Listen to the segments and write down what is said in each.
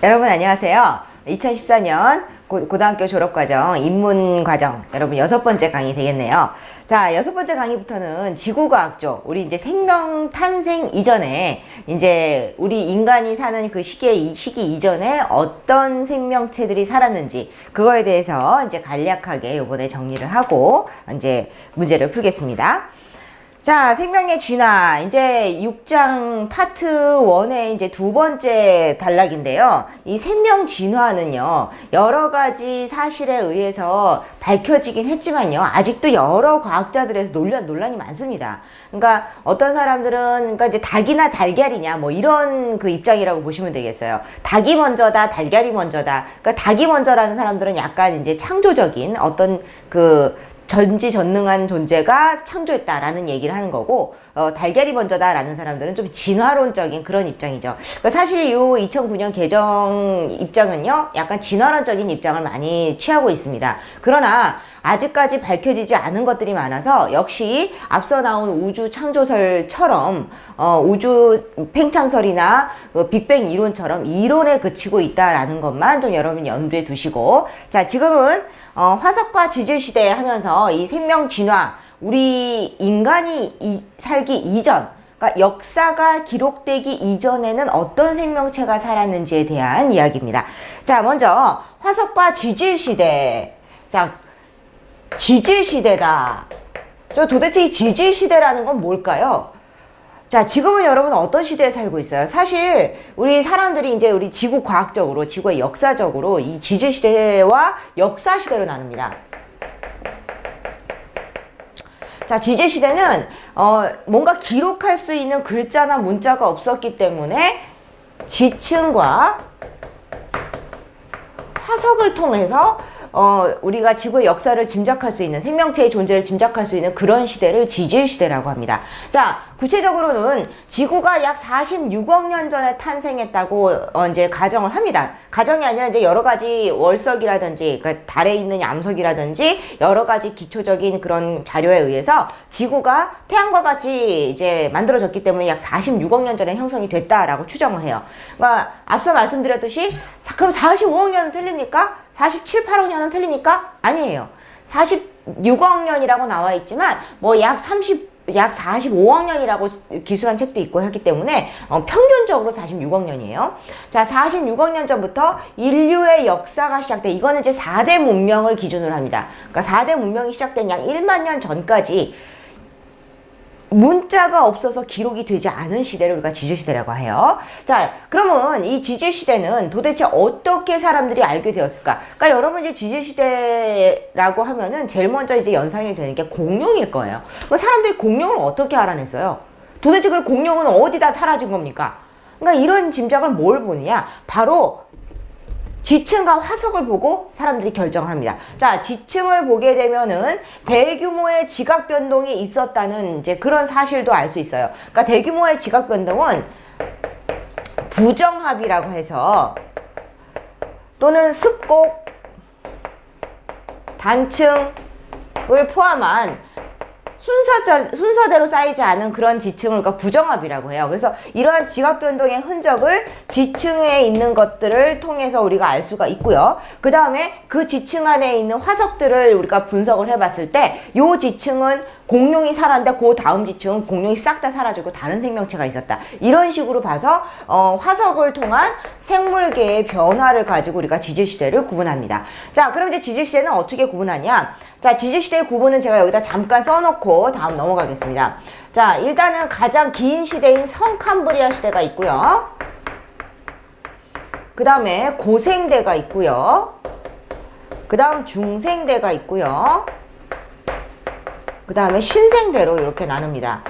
여러분 안녕하세요. 2014년 고등학교 졸업과정 입문과정 여러분 6번째 강의 되겠네요. 자, 6번째 강의부터는 지구과학 쪽, 우리 이제 생명 탄생 이전에 이제 우리 인간이 사는 그 시기 이전에 어떤 생명체들이 살았는지 그거에 대해서 이제 간략하게 요번에 정리를 하고 이제 문제를 풀겠습니다. 자, 생명의 진화. 이제 6장 파트 1의 이제 2번째 단락인데요. 이 생명 진화는요, 여러 가지 사실에 의해서 밝혀지긴 했지만요, 아직도 여러 과학자들에서 논란이 많습니다. 그러니까 어떤 사람들은, 그러니까 이제 닭이나 달걀이냐, 뭐 이런 그 입장이라고 보시면 되겠어요. 닭이 먼저다, 달걀이 먼저다. 그러니까 닭이 먼저라는 사람들은 약간 이제 창조적인 어떤 그 전지전능한 존재가 창조했다라는 얘기를 하는 거고, 달걀이 먼저다라는 사람들은 좀 진화론적인 그런 입장이죠. 그러니까 사실 이 2009년 개정 입장은요, 약간 진화론적인 입장을 많이 취하고 있습니다. 그러나 아직까지 밝혀지지 않은 것들이 많아서 역시 앞서 나온 우주 창조설처럼 우주 팽창설이나 빅뱅 이론처럼 이론에 그치고 있다라는 것만 좀 여러분이 염두에 두시고, 자, 지금은 화석과 지질시대 하면서 이 생명 진화, 우리 인간이 살기 이전, 그러니까 역사가 기록되기 이전에는 어떤 생명체가 살았는지에 대한 이야기입니다. 자, 먼저 화석과 지질시대. 자, 지질시대다. 저 도대체 이 지질시대라는 건 뭘까요? 자, 지금은 여러분 어떤 시대에 살고 있어요? 사실 우리 사람들이 이제 우리 지구 과학적으로, 지구의 역사적으로 이 지질시대와 역사시대로 나눕니다. 자, 지질시대는 뭔가 기록할 수 있는 글자나 문자가 없었기 때문에 지층과 화석을 통해서 우리가 지구의 역사를 짐작할 수 있는, 생명체의 존재를 짐작할 수 있는 그런 시대를 지질시대라고 합니다. 자, 구체적으로는 지구가 약 46억 년 전에 탄생했다고 이제 가정을 합니다. 가정이 아니라 이제 여러 가지 월석이라든지, 그러니까 달에 있는 암석이라든지 여러 가지 기초적인 그런 자료에 의해서 지구가 태양과 같이 이제 만들어졌기 때문에 약 46억 년 전에 형성이 됐다라고 추정을 해요. 그러니까 앞서 말씀드렸듯이 그럼 45억 년은 틀립니까? 47, 8억 년은 틀립니까? 아니에요. 46억 년이라고 나와 있지만 뭐 약 45억 년이라고 기술한 책도 있고 하기 때문에 평균적으로 46억 년이에요. 자, 46억 년 전부터 인류의 역사가 시작돼. 이거는 이제 4대 문명을 기준으로 합니다. 그러니까 4대 문명이 시작된 약 1만 년 전까지 문자가 없어서 기록이 되지 않은 시대를 우리가 지질시대라고 해요. 자, 그러면 이 지질시대는 도대체 어떻게 사람들이 알게 되었을까? 그러니까 여러분 이제 지질시대라고 하면은 제일 먼저 이제 연상이 되는 게 공룡일 거예요. 그럼 사람들이 공룡을 어떻게 알아냈어요? 도대체 그 공룡은 어디다 사라진 겁니까? 그러니까 이런 짐작을 뭘 보느냐? 바로 지층과 화석을 보고 사람들이 결정을 합니다. 자, 지층을 보게 되면은 대규모의 지각 변동이 있었다는 이제 그런 사실도 알 수 있어요. 그러니까 대규모의 지각 변동은 부정합이라고 해서, 또는 습곡, 단층을 포함한 순서대로 쌓이지 않은 그런 지층을 우리가 부정합이라고 해요. 그래서 이러한 지각 변동의 흔적을 지층에 있는 것들을 통해서 우리가 알 수가 있고요. 그 다음에 그 지층 안에 있는 화석들을 우리가 분석을 해봤을 때 요 지층은 공룡이 살았는데 그 다음 지층은 공룡이 싹 다 사라지고 다른 생명체가 있었다. 이런 식으로 봐서 화석을 통한 생물계의 변화를 가지고 우리가 지질시대를 구분합니다. 자, 그럼 이제 지질시대는 어떻게 구분하냐? 자, 지질시대의 구분은 제가 여기다 잠깐 써놓고 다음 넘어가겠습니다. 자, 일단은 가장 긴 시대인 성캄브리아 시대가 있고요. 그 다음에 고생대가 있고요. 그 다음 중생대가 있고요. 그 다음에 신생대로 이렇게 나눕니다.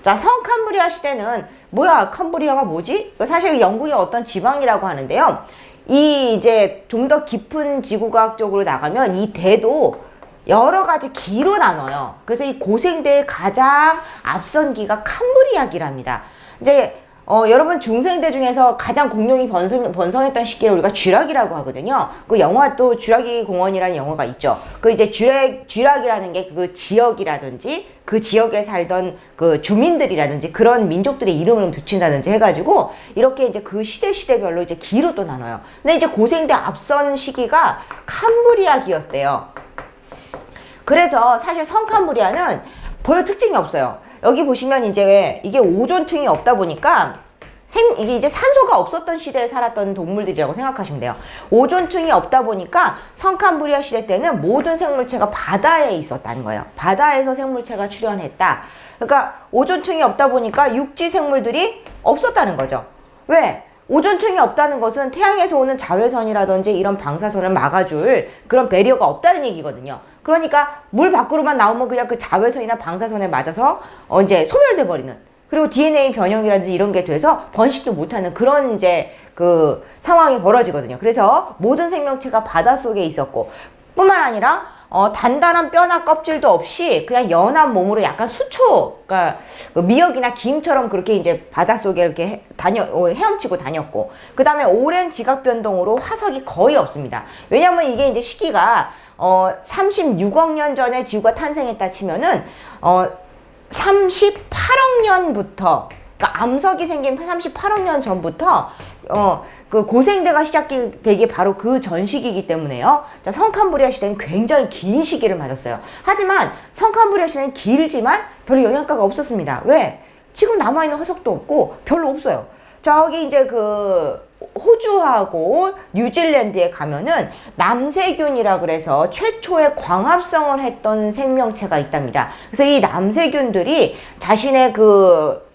자, 성캄브리아 시대는 뭐야? 캄브리아가 뭐지? 사실 영국의 어떤 지방이라고 하는데요. 이 이제 좀 더 깊은 지구과학 쪽으로 나가면 이 대도 여러 가지 기로 나눠요. 그래서 이 고생대의 가장 앞선 기가 캄브리아기랍니다. 이제 여러분 중생대 중에서 가장 공룡이 번성했던 시기를 우리가 쥐락이라고 하거든요. 그 영화 또 쥐락이 공원이라는 영화가 있죠. 그 이제 쥐락이라는 게 그 지역이라든지 그 지역에 살던 그 주민들이라든지 그런 민족들의 이름을 붙인다든지 해가지고 이렇게 이제 그 시대별로 이제 기로 또 나눠요. 근데 이제 고생대 앞선 시기가 캄브리아기였대요. 그래서 사실 성캄브리아는 별로 특징이 없어요. 여기 보시면 이제 왜 이게 오존층이 없다 보니까 이게 이제 산소가 없었던 시대에 살았던 동물들이라고 생각하시면 돼요. 오존층이 없다 보니까 성캄브리아 시대 때는 모든 생물체가 바다에 있었다는 거예요. 바다에서 생물체가 출현했다. 그러니까 오존층이 없다 보니까 육지 생물들이 없었다는 거죠. 왜? 오존층이 없다는 것은 태양에서 오는 자외선이라든지 이런 방사선을 막아줄 그런 배리어가 없다는 얘기거든요. 그러니까 물 밖으로만 나오면 그냥 그 자외선이나 방사선에 맞아서 이제 소멸돼 버리는, 그리고 DNA 변형이라든지 이런 게 돼서 번식도 못하는 그런 이제 그 상황이 벌어지거든요. 그래서 모든 생명체가 바닷속에 있었고, 뿐만 아니라 단단한 뼈나 껍질도 없이 그냥 연한 몸으로 약간 수초, 그러니까 미역이나 김처럼 그렇게 이제 바닷속에 이렇게 헤엄치고 다녔고, 그 다음에 오랜 지각 변동으로 화석이 거의 없습니다. 왜냐면 이게 이제 시기가 36억 년 전에 지구가 탄생했다 치면은 38억 년부터, 그러니까 암석이 생긴 38억 년 전부터 그 고생대가 시작되기 바로 그 전 시기이기 때문에요. 자, 성캄브리아 시대는 굉장히 긴 시기를 맞았어요. 하지만 성캄브리아 시대는 길지만 별로 영향가가 없었습니다. 왜? 지금 남아있는 화석도 없고 별로 없어요. 저기 이제 그 호주하고 뉴질랜드에 가면은 남세균이라 그래서 최초의 광합성을 했던 생명체가 있답니다. 그래서 이 남세균들이 자신의 그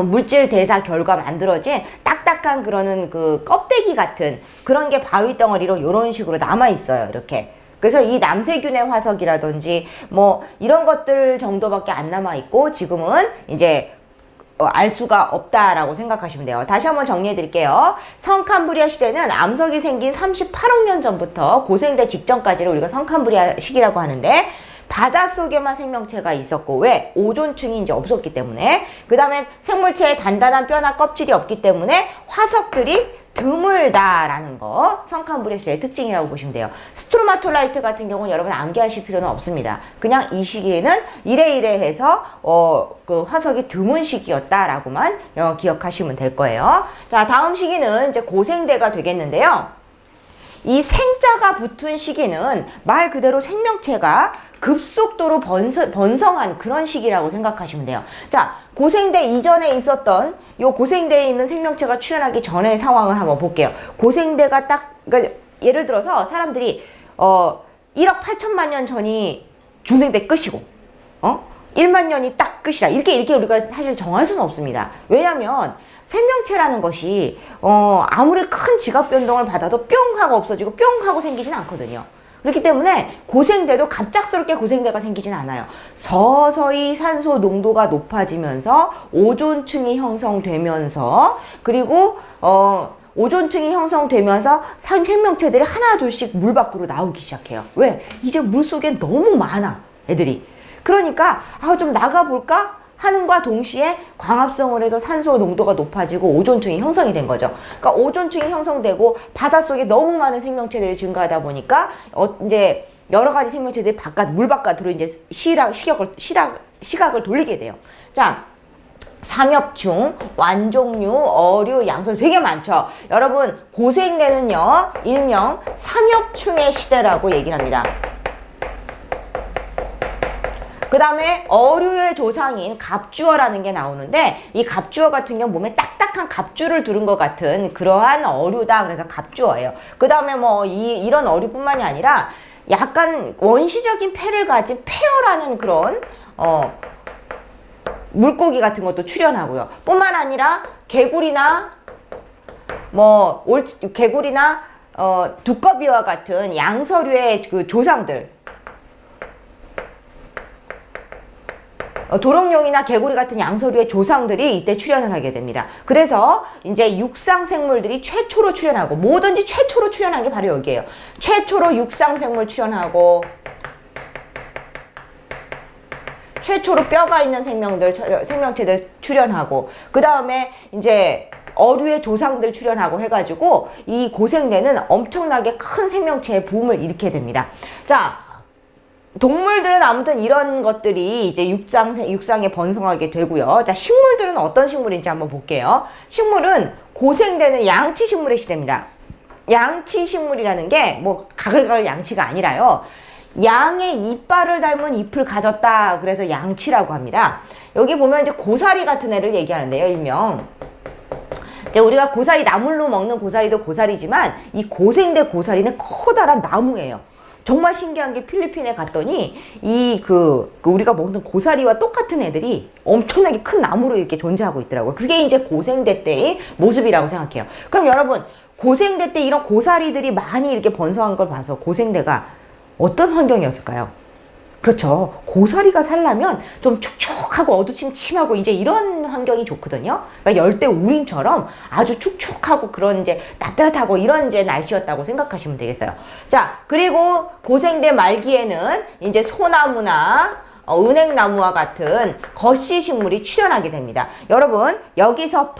물질 대사 결과 만들어진 딱딱한 그러는 그 껍데기 같은 그런 게 바위 덩어리로 이런 식으로 남아 있어요. 이렇게. 그래서 이 남세균의 화석이라든지 뭐 이런 것들 정도밖에 안 남아 있고 지금은 이제 알 수가 없다라고 생각하시면 돼요. 다시 한번 정리해 드릴게요. 성캄브리아 시대는 암석이 생긴 38억 년 전부터 고생대 직전까지를 우리가 성캄브리아 시기라고 하는데, 바닷속에만 생명체가 있었고, 왜? 오존층이 이제 없었기 때문에. 그 다음에 생물체에 단단한 뼈나 껍질이 없기 때문에 화석들이 드물다라는 거, 성캄브리아 시대의 특징이라고 보시면 돼요. 스트로마톨라이트 같은 경우는 여러분 암기하실 필요는 없습니다. 그냥 이 시기에는 이래 해서 그 화석이 드문 시기였다라고만 기억하시면 될 거예요. 자, 다음 시기는 이제 고생대가 되겠는데요. 이 생자가 붙은 시기는 말 그대로 생명체가 급속도로 번성한 그런 시기라고 생각하시면 돼요. 자, 고생대 이전에 있었던 요 고생대에 있는 생명체가 출현하기 전의 상황을 한번 볼게요. 고생대가 딱, 그러니까 예를 들어서 사람들이 1억 8천만 년 전이 중생대 끝이고 1만 년이 딱 끝이다. 이렇게 우리가 사실 정할 수는 없습니다. 왜냐면 생명체라는 것이 아무리 큰 지각 변동을 받아도 뿅 하고 없어지고 뿅 하고 생기진 않거든요. 그렇기 때문에 고생대도 갑작스럽게 고생대가 생기진 않아요. 서서히 산소 농도가 높아지면서 오존층이 형성되면서, 그리고 오존층이 형성되면서 생명체들이 하나 둘씩 물 밖으로 나오기 시작해요. 왜? 이제 물속에 너무 많아, 애들이. 그러니까 좀 나가볼까? 하는과 동시에 광합성을 해서 산소 농도가 높아지고 오존층이 형성이 된 거죠. 그러니까 오존층이 형성되고 바닷속에 너무 많은 생명체들이 증가하다 보니까 이제 여러 가지 생명체들이 물 바깥으로 이제 시각을 돌리게 돼요. 자, 삼엽충, 완종류, 어류, 양서류 되게 많죠. 여러분, 고생대는요, 일명 삼엽충의 시대라고 얘기를 합니다. 그 다음에 어류의 조상인 갑주어라는 게 나오는데, 이 갑주어 같은 경우 몸에 딱딱한 갑주를 두른 것 같은 그러한 어류다. 그래서 갑주어예요. 그 다음에 뭐 이런 어류뿐만이 아니라 약간 원시적인 폐를 가진 폐어라는 그런 물고기 같은 것도 출현하고요. 뿐만 아니라 개구리나 두꺼비와 같은 양서류의 그 조상들, 도롱뇽이나 개구리 같은 양서류의 조상들이 이때 출현을 하게 됩니다. 그래서 이제 육상 생물들이 최초로 출현하고, 뭐든지 최초로 출현한 게 바로 여기에요. 최초로 육상 생물 출현하고, 최초로 뼈가 있는 생명체들 출현하고, 그 다음에 이제 어류의 조상들 출현하고 해가지고 이 고생대는 엄청나게 큰 생명체의 부음을 일으키게 됩니다. 자, 동물들은 아무튼 이런 것들이 이제 육상에 번성하게 되고요. 자, 식물들은 어떤 식물인지 한번 볼게요. 식물은 고생대는 양치 식물의 시대입니다. 양치 식물이라는 게 뭐 가글가글 양치가 아니라요. 양의 이빨을 닮은 잎을 가졌다. 그래서 양치라고 합니다. 여기 보면 이제 고사리 같은 애를 얘기하는데요, 일명. 이제 우리가 고사리, 나물로 먹는 고사리도 고사리지만 이 고생대 고사리는 커다란 나무예요. 정말 신기한 게 필리핀에 갔더니 우리가 먹는 고사리와 똑같은 애들이 엄청나게 큰 나무로 이렇게 존재하고 있더라고요. 그게 이제 고생대 때의 모습이라고 생각해요. 그럼 여러분, 고생대 때 이런 고사리들이 많이 이렇게 번성한 걸 봐서 고생대가 어떤 환경이었을까요? 그렇죠. 고사리가 살려면 좀 축축하고 어두침침하고 이제 이런 환경이 좋거든요. 그러니까 열대 우림처럼 아주 축축하고 그런 이제 따뜻하고 이런 이제 날씨였다고 생각하시면 되겠어요. 자, 그리고 고생대 말기에는 이제 소나무나 은행나무와 같은 거시 식물이 출현하게 됩니다. 여러분, 여기서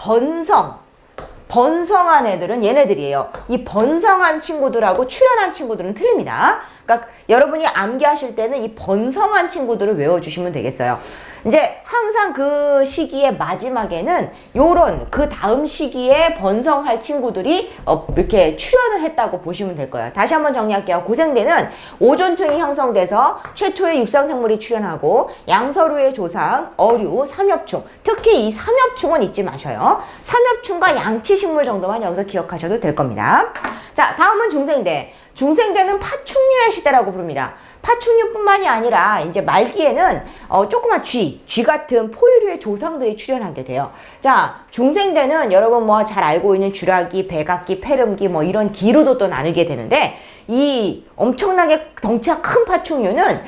번성한 애들은 얘네들이에요. 이 번성한 친구들하고 출현한 친구들은 틀립니다. 그러니까 여러분이 암기하실 때는 이 번성한 친구들을 외워주시면 되겠어요. 이제 항상 그 시기의 마지막에는 요런 그 다음 시기에 번성할 친구들이 이렇게 출현을 했다고 보시면 될 거예요. 다시 한번 정리할게요. 고생대는 오존층이 형성돼서 최초의 육상생물이 출현하고 양서류의 조상, 어류, 삼엽충. 특히 이 삼엽충은 잊지 마셔요. 삼엽충과 양치식물 정도만 여기서 기억하셔도 될 겁니다. 자, 다음은 중생대. 중생대는 파충류의 시대라고 부릅니다. 파충류뿐만이 아니라 이제 말기에는 조그만 쥐 같은 포유류의 조상들이 출현하게 돼요. 자, 중생대는 여러분 뭐 잘 알고 있는 쥐라기, 백악기, 페름기 뭐 이런 기로도 또 나누게 되는데, 이 엄청나게 덩치가 큰 파충류는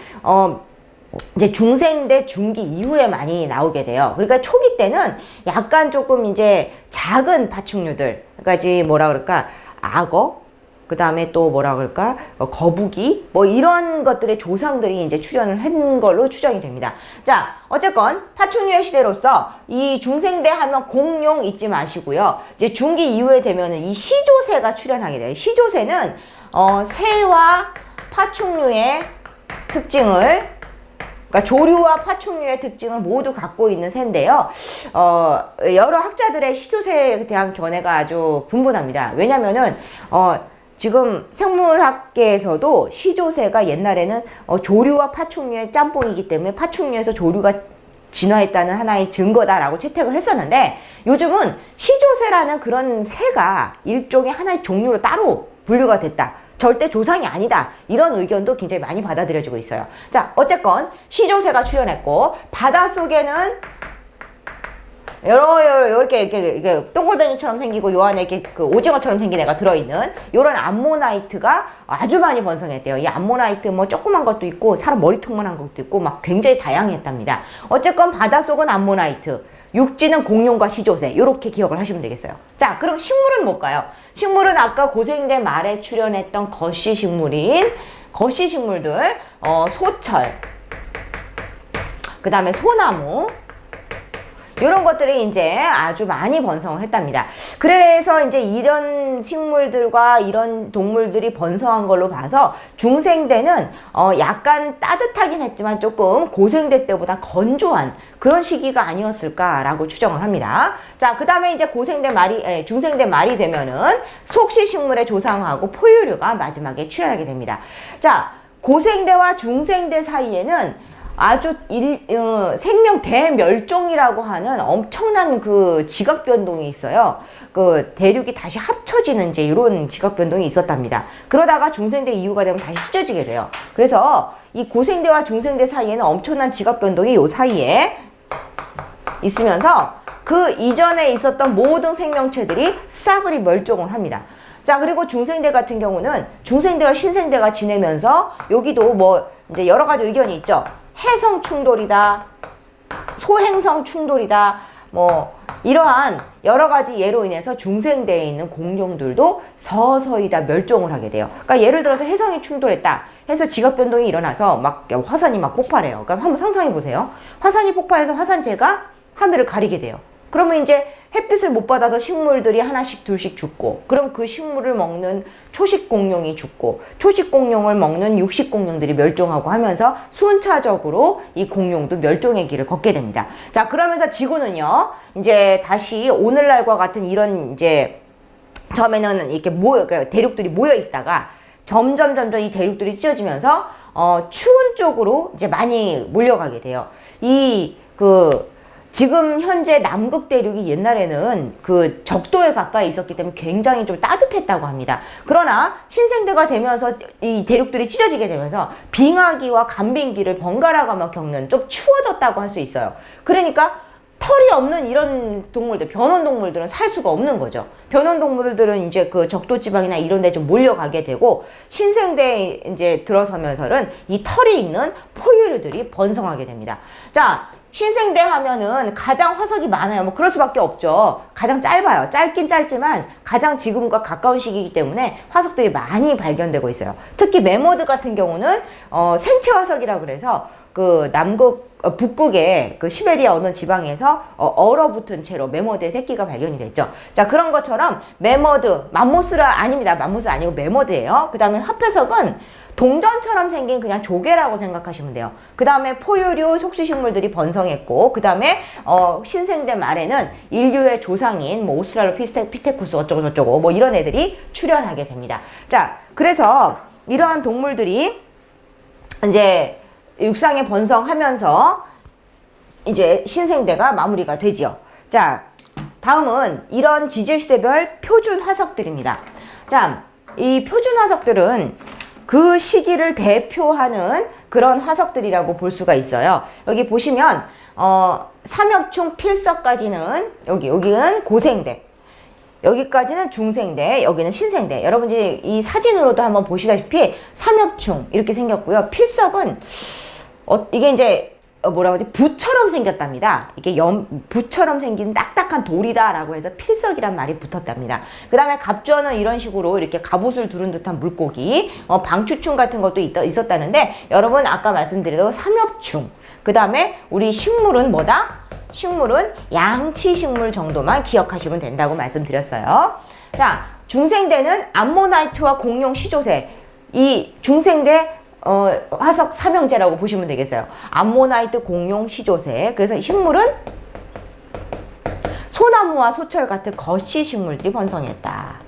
이제 중생대 중기 이후에 많이 나오게 돼요. 그러니까 초기 때는 약간 조금 이제 작은 파충류들, 그러니까 뭐라 그럴까, 악어, 그 다음에 또 뭐라 그럴까, 거북이, 뭐 이런 것들의 조상들이 이제 출현을 한 걸로 추정이 됩니다. 자, 어쨌건 파충류의 시대로서 이 중생대 하면 공룡 잊지 마시고요. 이제 중기 이후에 되면은 이 시조새가 출현하게 돼요. 시조새는 새와 파충류의 특징을, 그러니까 조류와 파충류의 특징을 모두 갖고 있는 새인데요. 여러 학자들의 시조새에 대한 견해가 아주 분분합니다. 왜냐면은 지금 생물학계에서도 시조새가 옛날에는 조류와 파충류의 짬뽕이기 때문에 파충류에서 조류가 진화했다는 하나의 증거다라고 채택을 했었는데, 요즘은 시조새라는 그런 새가 일종의 하나의 종류로 따로 분류가 됐다, 절대 조상이 아니다, 이런 의견도 굉장히 많이 받아들여지고 있어요. 자, 어쨌건 시조새가 출현했고, 바닷속에는 이렇게 동글뱅이처럼 생기고 요 안에 이렇게 그 오징어처럼 생긴 애가 들어있는 요런 암모나이트가 아주 많이 번성했대요. 이 암모나이트 뭐 조그만 것도 있고 사람 머리통만한 것도 있고 막 굉장히 다양했답니다. 어쨌건 바닷속은 암모나이트, 육지는 공룡과 시조새, 이렇게 기억을 하시면 되겠어요. 자, 그럼 식물은 뭘까요? 식물은 아까 고생대 말에 출현했던 거시식물인 거시식물들, 소철, 그 다음에 소나무, 이런 것들이 이제 아주 많이 번성을 했답니다. 그래서 이제 이런 식물들과 이런 동물들이 번성한 걸로 봐서 중생대는 약간 따뜻하긴 했지만 조금 고생대 때보다 건조한 그런 시기가 아니었을까라고 추정을 합니다. 자, 그 다음에 이제 중생대 말이 되면은 속시식물의 조상하고 포유류가 마지막에 출현하게 됩니다. 자, 고생대와 중생대 사이에는 아주 생명 대멸종이라고 하는 엄청난 그 지각 변동이 있어요. 그 대륙이 다시 합쳐지는 이제 이런 지각 변동이 있었답니다. 그러다가 중생대 이후가 되면 다시 찢어지게 돼요. 그래서 이 고생대와 중생대 사이에는 엄청난 지각 변동이 요 사이에 있으면서 그 이전에 있었던 모든 생명체들이 싸그리 멸종을 합니다. 자, 그리고 중생대 같은 경우는 중생대와 신생대가 지내면서 여기도 뭐 이제 여러 가지 의견이 있죠. 해성 충돌이다, 소행성 충돌이다, 뭐 이러한 여러 가지 예로 인해서 중생대에 있는 공룡들도 서서히 다 멸종을 하게 돼요. 그러니까 예를 들어서 해성이 충돌했다. 해서 지각 변동이 일어나서 막 화산이 막 폭발해요. 그러니까 한번 상상해 보세요. 화산이 폭발해서 화산재가 하늘을 가리게 돼요. 그러면 이제 햇빛을 못 받아서 식물들이 하나씩 둘씩 죽고, 그럼 그 식물을 먹는 초식 공룡이 죽고, 초식 공룡을 먹는 육식 공룡들이 멸종하고 하면서 순차적으로 이 공룡도 멸종의 길을 걷게 됩니다. 자, 그러면서 지구는요, 이제 다시 오늘날과 같은 이런 이제 처음에는 이렇게 그러니까 대륙들이 모여 있다가 점점 이 대륙들이 찢어지면서 추운 쪽으로 이제 많이 몰려가게 돼요. 지금 현재 남극 대륙이 옛날에는 그 적도에 가까이 있었기 때문에 굉장히 좀 따뜻했다고 합니다. 그러나 신생대가 되면서 이 대륙들이 찢어지게 되면서 빙하기와 간빙기를 번갈아가며 겪는, 좀 추워졌다고 할 수 있어요. 그러니까 털이 없는 이런 동물들, 변온동물들은 살 수가 없는 거죠. 변온동물들은 이제 그 적도지방이나 이런 데 좀 몰려가게 되고, 신생대에 이제 들어서면서는 이 털이 있는 포유류들이 번성하게 됩니다. 자, 신생대 하면은 가장 화석이 많아요. 뭐 그럴 수밖에 없죠. 가장 짧아요. 짧긴 짧지만 가장 지금과 가까운 시기이기 때문에 화석들이 많이 발견되고 있어요. 특히 메모드 같은 경우는 생체 화석이라고 그래서 그 북극의 그 시베리아 어느 지방에서 얼어붙은 채로 메모드의 새끼가 발견이 됐죠. 자, 그런 것처럼 메모드, 맘모스라 아닙니다. 맘모스 아니고 메모드예요. 그 다음에 합해석은 동전처럼 생긴 그냥 조개라고 생각하시면 돼요. 그 다음에 포유류 속시식물들이 번성했고, 그 다음에 신생대 말에는 인류의 조상인 뭐 오스트랄로피테쿠스 어쩌고저쩌고 뭐 이런 애들이 출현하게 됩니다. 자, 그래서 이러한 동물들이 이제 육상에 번성하면서 이제 신생대가 마무리가 되지요. 자, 다음은 이런 지질시대별 표준 화석들입니다. 자, 이 표준 화석들은 그 시기를 대표하는 그런 화석들이라고 볼 수가 있어요. 여기 보시면 삼엽충 필석까지는 여기는 고생대, 여기까지는 중생대, 여기는 신생대. 여러분들이 이 사진으로도 한번 보시다시피 삼엽충 이렇게 생겼고요. 필석은 이게 이제 뭐라고 하지? 부처럼 생겼답니다. 이게 부처럼 생긴 딱딱한 돌이다라고 해서 필석이란 말이 붙었답니다. 그 다음에 갑주어는 이런 식으로 이렇게 갑옷을 두른 듯한 물고기, 방추충 같은 것도 있었다는데, 여러분 아까 말씀드린 삼엽충, 그 다음에 우리 식물은 뭐다? 식물은 양치식물 정도만 기억하시면 된다고 말씀드렸어요. 자, 중생대는 암모나이트와 공룡 시조새, 이 중생대 화석 삼형제라고 보시면 되겠어요. 암모나이트, 공룡, 시조새. 그래서 식물은 소나무와 소철 같은 거시 식물들이 번성했다.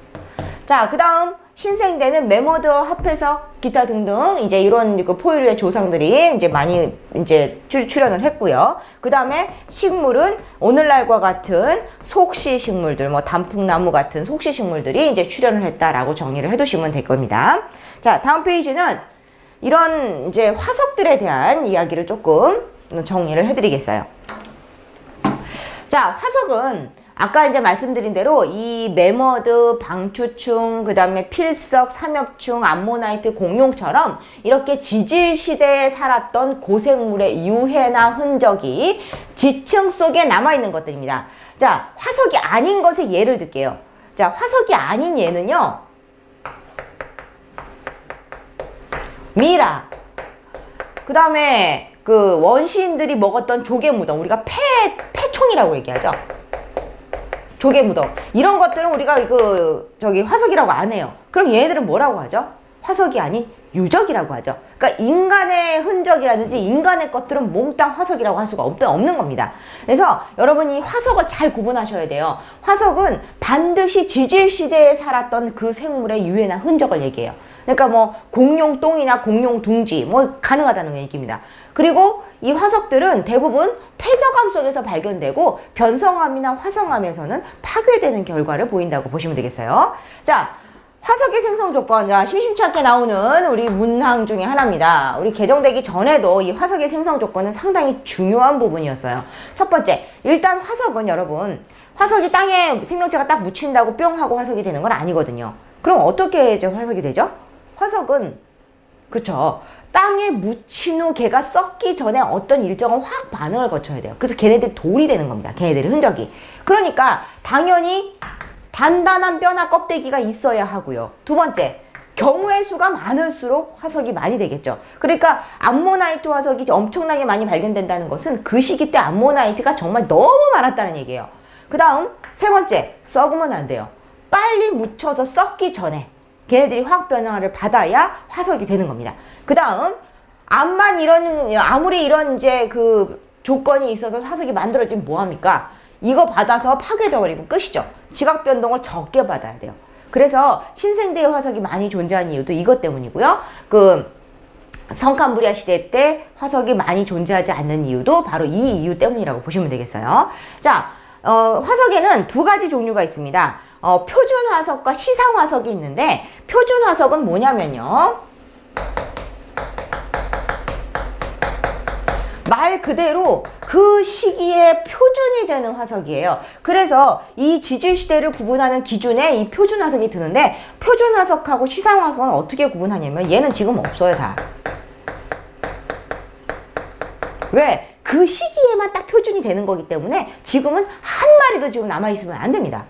자, 그 다음 신생대는 메모드, 합해석, 기타 등등 이제 이런 그 포유류의 조상들이 이제 많이 이제 출현을 했고요. 그 다음에 식물은 오늘날과 같은 속시 식물들, 뭐 단풍나무 같은 속시 식물들이 이제 출현을 했다라고 정리를 해두시면 될 겁니다. 자, 다음 페이지는 이런 이제 화석들에 대한 이야기를 조금 정리를 해드리겠어요. 자, 화석은 아까 이제 말씀드린 대로 이 메머드, 방추충, 그 다음에 필석, 삼엽충, 암모나이트, 공룡처럼 이렇게 지질시대에 살았던 고생물의 유해나 흔적이 지층 속에 남아있는 것들입니다. 자, 화석이 아닌 것의 예를 들게요. 자, 화석이 아닌 예는요, 미라, 그 다음에 그 원시인들이 먹었던 조개무덤, 우리가 폐총이라고 얘기하죠. 조개무덤, 이런 것들은 우리가 화석이라고 안 해요. 그럼 얘네들은 뭐라고 하죠? 화석이 아닌 유적이라고 하죠. 그러니까 인간의 흔적이라든지 인간의 것들은 몽땅 화석이라고 할 수가 없는 겁니다. 그래서 여러분 이 화석을 잘 구분하셔야 돼요. 화석은 반드시 지질시대에 살았던 그 생물의 유해나 흔적을 얘기해요. 그러니까 뭐 공룡 똥이나 공룡 둥지 뭐 가능하다는 얘기입니다. 그리고 이 화석들은 대부분 퇴적암 속에서 발견되고 변성암이나 화성암에서는 파괴되는 결과를 보인다고 보시면 되겠어요. 자, 화석의 생성 조건, 심심치 않게 나오는 우리 문항 중에 하나입니다. 우리 개정되기 전에도 이 화석의 생성 조건은 상당히 중요한 부분이었어요. 첫 번째, 일단 화석은 여러분, 화석이 땅에 생명체가 딱 묻힌다고 뿅 하고 화석이 되는 건 아니거든요. 그럼 어떻게 이제 화석이 되죠? 화석은 그쵸, 땅에 묻힌 후 걔가 썩기 전에 어떤 일정한 화학 반응을 거쳐야 돼요. 그래서 걔네들이 돌이 되는 겁니다. 걔네들의 흔적이. 그러니까 당연히 단단한 뼈나 껍데기가 있어야 하고요. 두 번째, 경우의 수가 많을수록 화석이 많이 되겠죠. 그러니까 암모나이트 화석이 엄청나게 많이 발견된다는 것은 그 시기 때 암모나이트가 정말 너무 많았다는 얘기예요. 그 다음 세 번째, 썩으면 안 돼요. 빨리 묻혀서 썩기 전에 걔네들이 화학 변화를 받아야 화석이 되는 겁니다. 그 다음 아무리 이런 이제 그 조건이 있어서 화석이 만들어지면 뭐합니까? 이거 받아서 파괴돼 버리면 끝이죠. 지각 변동을 적게 받아야 돼요. 그래서 신생대의 화석이 많이 존재하는 이유도 이것 때문이고요. 그 성캄브리아 시대 때 화석이 많이 존재하지 않는 이유도 바로 이 이유 때문이라고 보시면 되겠어요. 자, 화석에는 두 가지 종류가 있습니다. 표준 화석과 시상 화석이 있는데, 표준 화석은 뭐냐면요, 말 그대로 그 시기에 표준이 되는 화석이에요. 그래서 이 지질시대를 구분하는 기준에 이 표준 화석이 드는데, 표준 화석하고 시상 화석은 어떻게 구분하냐면 얘는 지금 없어요. 다. 왜? 그 시기에만 딱 표준이 되는 거기 때문에 지금은 한 마리도 지금 남아있으면 안 됩니다.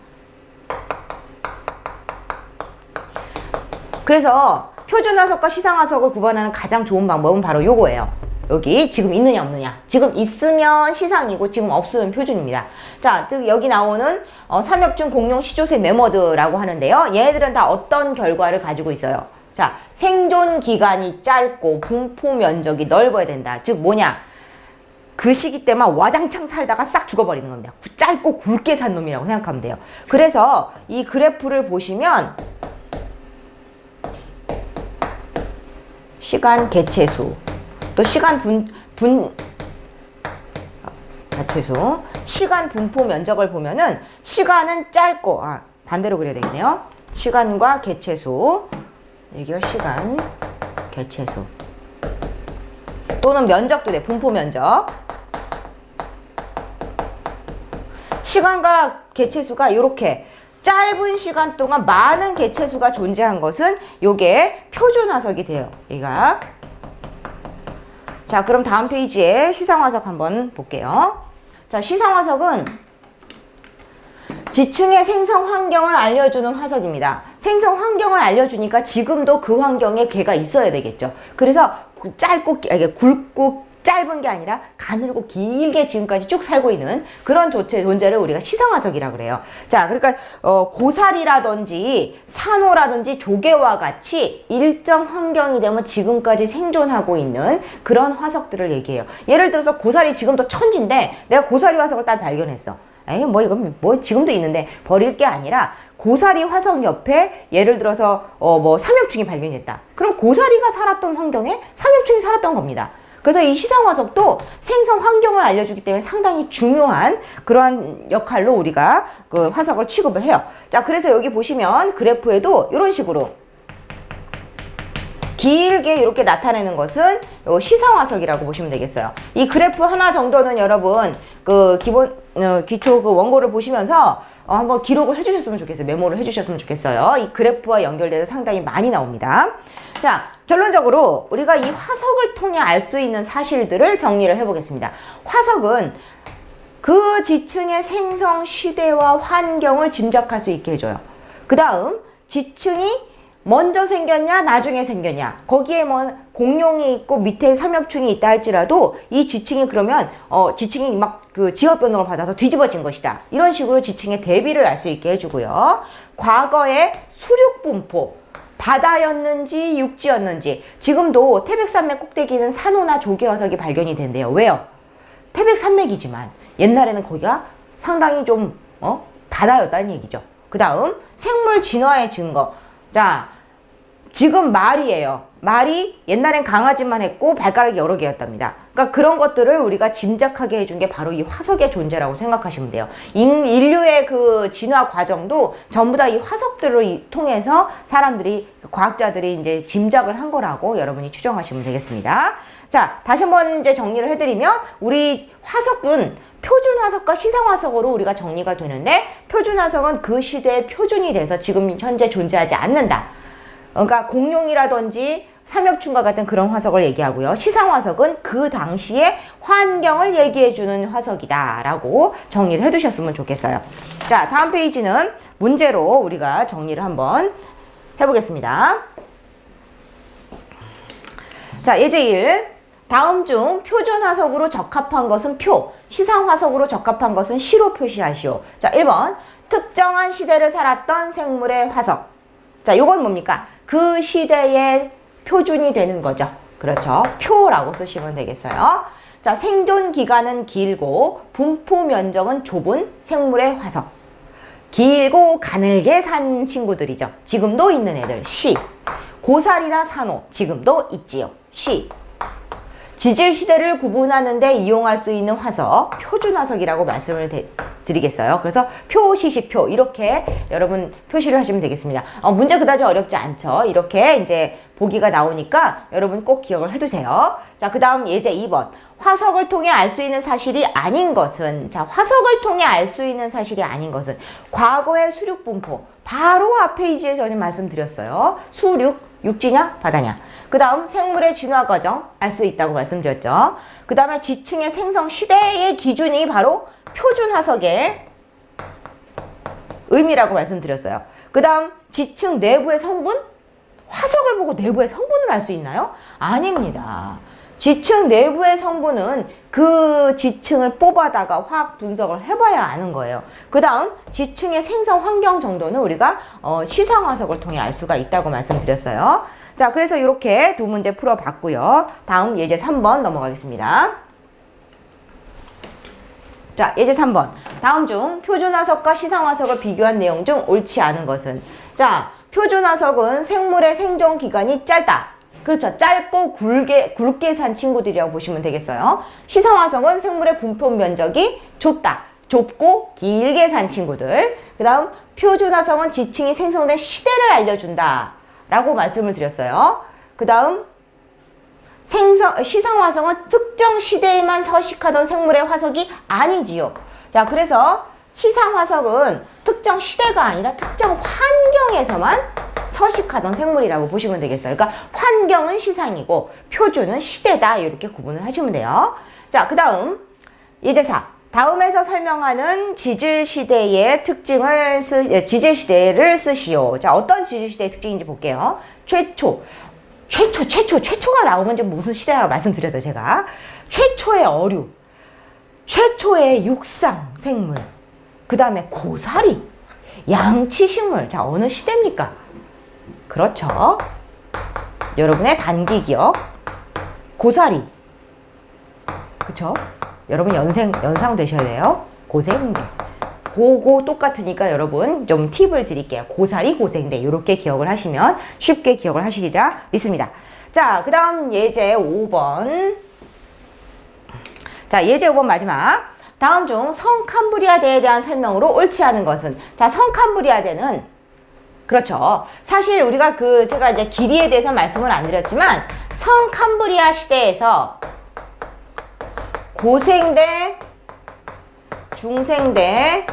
그래서 표준 화석과 시상 화석을 구분하는 가장 좋은 방법은 바로 요거예요. 여기 지금 있느냐 없느냐. 지금 있으면 시상이고 지금 없으면 표준입니다. 자, 여기 나오는 삼엽중 공룡 시조새 메머드라고 하는데요. 얘네들은 다 어떤 결과를 가지고 있어요? 자, 생존 기간이 짧고 분포 면적이 넓어야 된다. 즉 뭐냐? 그 시기 때만 와장창 살다가 싹 죽어버리는 겁니다. 짧고 굵게 산 놈이라고 생각하면 돼요. 그래서 이 그래프를 보시면 시간 개체수, 또 시간 개체수, 시간 분포 면적을 보면은 시간은 짧고, 반대로 그려야 되겠네요. 시간과 개체수, 여기가 시간, 개체수, 또는 면적도 돼, 분포 면적. 시간과 개체수가 이렇게 짧은 시간 동안 많은 개체수가 존재한 것은 요게 표준 화석이 돼요. 얘가. 자, 그럼 다음 페이지에 시상 화석 한번 볼게요. 자, 시상 화석은 지층의 생성 환경을 알려주는 화석입니다. 생성 환경을 알려주니까 지금도 그 환경에 걔가 있어야 되겠죠. 그래서 굵고 짧은 게 아니라 가늘고 길게 지금까지 쭉 살고 있는 그런 존재를 우리가 시상화석이라고 그래요. 자, 그러니까 고사리라든지 산호라든지 조개와 같이 일정 환경이 되면 지금까지 생존하고 있는 그런 화석들을 얘기해요. 예를 들어서 고사리 지금도 천지인데 내가 고사리 화석을 딱 발견했어. 에이, 이건 지금도 있는데 버릴 게 아니라 고사리 화석 옆에 예를 들어서 삼엽충이 발견됐다. 그럼 고사리가 살았던 환경에 삼엽충이 살았던 겁니다. 그래서 이 시상화석도 생성 환경을 알려주기 때문에 상당히 중요한 그러한 역할로 우리가 그 화석을 취급을 해요. 자, 그래서 여기 보시면 그래프에도 이런 식으로 길게 이렇게 나타내는 것은 시상화석이라고 보시면 되겠어요. 이 그래프 하나 정도는 여러분 그 기초 그 원고를 보시면서 한번 기록을 해주셨으면 좋겠어요. 메모를 해주셨으면 좋겠어요. 이 그래프와 연결돼서 상당히 많이 나옵니다. 자, 결론적으로 우리가 이 화석을 통해 알 수 있는 사실들을 정리를 해보겠습니다. 화석은 그 지층의 생성 시대와 환경을 짐작할 수 있게 해줘요. 그 다음 지층이 먼저 생겼냐 나중에 생겼냐, 거기에 공룡이 있고 밑에 삼엽충이 있다 할지라도 이 지층이 그러면 지층이 막 그 지역 변동을 받아서 뒤집어진 것이다, 이런 식으로 지층의 대비를 알 수 있게 해주고요. 과거의 수륙 분포, 바다였는지 육지였는지, 지금도 태백산맥 꼭대기는 산호나 조개 화석이 발견이 된대요. 왜요? 태백산맥이지만 옛날에는 거기가 상당히 좀 바다였다는 얘기죠. 그 다음 생물 진화의 증거. 자, 지금 말이에요. 말이 옛날엔 강아지만 했고 발가락이 여러 개였답니다. 그러니까 그런 것들을 우리가 짐작하게 해준 게 바로 이 화석의 존재라고 생각하시면 돼요. 인류의 그 진화 과정도 전부 다 이 화석들을 통해서 과학자들이 이제 짐작을 한 거라고 여러분이 추정하시면 되겠습니다. 자, 다시 한번 이제 정리를 해드리면 우리 화석은 표준 화석과 시상 화석으로 우리가 정리가 되는데, 표준 화석은 그 시대의 표준이 돼서 지금 현재 존재하지 않는다. 그러니까 공룡이라든지 삼엽충과 같은 그런 화석을 얘기하고요. 시상 화석은 그 당시의 환경을 얘기해주는 화석이다 라고 정리를 해두셨으면 좋겠어요. 자, 다음 페이지는 문제로 우리가 정리를 한번 해보겠습니다. 자, 예제 1. 다음 중 표준 화석으로 적합한 것은 표, 시상 화석으로 적합한 것은 시로 표시하시오. 자, 1번. 특정한 시대를 살았던 생물의 화석. 자, 요건 뭡니까? 그 시대의 표준이 되는 거죠. 그렇죠. 표라고 쓰시면 되겠어요. 자, 생존 기간은 길고 분포 면적은 좁은 생물의 화석. 길고 가늘게 산 친구들이죠. 지금도 있는 애들. 시. 고사리나 산호. 지금도 있지요. 시. 지질 시대를 구분하는데 이용할 수 있는 화석, 표준 화석이라고 말씀을 드리겠어요. 그래서 표, 시시표 이렇게 여러분 표시를 하시면 되겠습니다. 문제 그다지 어렵지 않죠. 이렇게 이제 보기가 나오니까 여러분 꼭 기억을 해두세요. 자, 그 다음 예제 2번. 화석을 통해 알 수 있는 사실이 아닌 것은, 자, 화석을 통해 알 수 있는 사실이 아닌 것은 과거의 수륙 분포, 바로 앞 페이지에 저는 말씀드렸어요. 수륙, 육지냐 바다냐. 그 다음 생물의 진화 과정 알 수 있다고 말씀드렸죠. 그 다음에 지층의 생성 시대의 기준이 바로 표준 화석의 의미라고 말씀드렸어요. 그 다음 지층 내부의 성분? 화석을 보고 내부의 성분을 알 수 있나요? 아닙니다. 지층 내부의 성분은 그 지층을 뽑아다가 화학 분석을 해봐야 아는 거예요. 그 다음 지층의 생성 환경 정도는 우리가 시상 화석을 통해 알 수가 있다고 말씀드렸어요. 자, 그래서 이렇게 두 문제 풀어봤고요. 다음 예제 3번 넘어가겠습니다. 자, 예제 3번. 다음 중 표준 화석과 시상 화석을 비교한 내용 중 옳지 않은 것은? 자, 표준 화석은 생물의 생존 기간이 짧다. 그렇죠. 짧고 굵게 산 친구들이라고 보시면 되겠어요. 시상 화석은 생물의 분포 면적이 좁다. 좁고 길게 산 친구들. 그 다음 표준 화석은 지층이 생성된 시대를 알려준다 라고 말씀을 드렸어요. 그 다음 시상 화석은 특정 시대에만 서식하던 생물의 화석이 아니지요. 자, 그래서 시상 화석은 특정 시대가 아니라 특정 환경에서만 서식하던 생물이라고 보시면 되겠어요. 그러니까 환경은 시상이고 표준은 시대다. 이렇게 구분을 하시면 돼요. 자, 그 다음 예제 4. 다음에서 설명하는 지질시대의 특징을 지질시대를 쓰시오. 자, 어떤 지질시대의 특징인지 볼게요. 최초가 나오면 이제 무슨 시대라고 말씀드렸어요, 제가. 최초의 어류, 최초의 육상 생물, 그 다음에 고사리, 양치식물. 자, 어느 시대입니까? 그렇죠. 여러분의 단기 기억. 고사리. 그쵸? 여러분 연상 되셔야 돼요. 고생대. 고고 똑같으니까 여러분 좀 팁을 드릴게요. 고사리, 고생대. 이렇게 기억을 하시면 쉽게 기억을 하시리라 믿습니다. 자, 그 다음 예제 5번. 자, 예제 5번 마지막. 다음 중 성캄브리아대에 대한 설명으로 옳지 않은 것은? 자, 성캄브리아대는 그렇죠. 사실 우리가 제가 이제 길이에 대해서 말씀을 안 드렸지만 성캄브리아 시대에서 고생대, 중생대,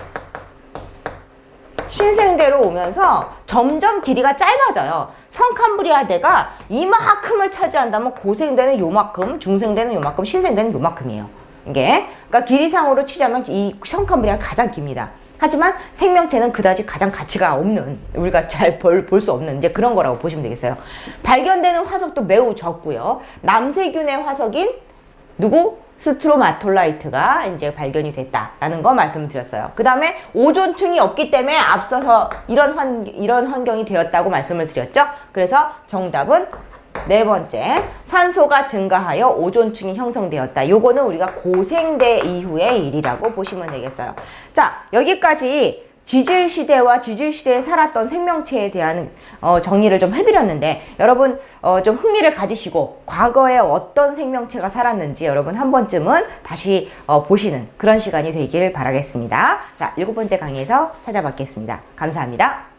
신생대로 오면서 점점 길이가 짧아져요. 성캄브리아대가 이만큼을 차지한다면 고생대는 요만큼, 중생대는 요만큼, 신생대는 요만큼이에요. 이게 그러니까 길이상으로 치자면 이 성캄브리아가 가장 깁니다. 하지만 생명체는 그다지 가장 가치가 없는, 우리가 잘 볼 수 없는 이제 그런 거라고 보시면 되겠어요. 발견되는 화석도 매우 적고요. 남세균의 화석인 누구? 스트로마톨라이트가 이제 발견이 됐다라는 거 말씀을 드렸어요. 그 다음에 오존층이 없기 때문에 앞서서 이런 환경이 되었다고 말씀을 드렸죠. 그래서 정답은 네 번째, 산소가 증가하여 오존층이 형성되었다. 요거는 우리가 고생대 이후의 일이라고 보시면 되겠어요. 자, 여기까지 지질시대와 지질시대에 살았던 생명체에 대한 정리를 좀 해드렸는데, 여러분 좀 흥미를 가지시고 과거에 어떤 생명체가 살았는지 여러분 한 번쯤은 다시 보시는 그런 시간이 되기를 바라겠습니다. 자, 7번째 강의에서 찾아뵙겠습니다. 감사합니다.